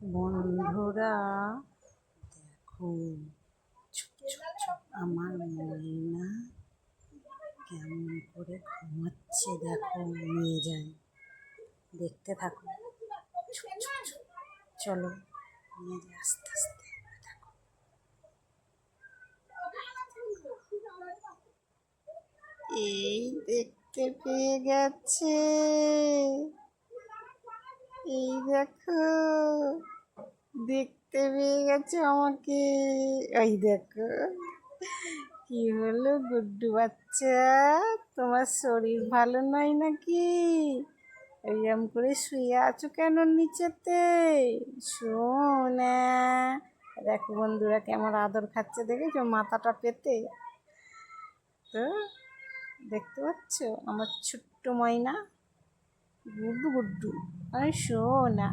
বন্ধুরা দেখো, আমার ময়না কেমন করে ঘুমাচ্ছে দেখো। নিয়ে যায়, দেখতে থাকো। চলো নিয়ে যাই আস্তে আস্তে। দেখো এই দেখতে পেয়ে গেছে, এই দেখো দেখতে পেয়ে গেছে আমাকে। ওই দেখো কি হলো গুড্ডু বাচ্চা, তোমার শরীর ভালো নয় নাকি? এরম করে শুয়ে আছো কেন নিচেতে? শোনা, দেখো বন্ধুরা কেমন আদর খাচ্ছে, দেখেছো মাথাটা পেতে। তো দেখতে পাচ্ছ আমার ছোট্ট ময়না গুড্ডু গুড্ডু, আর শোনা।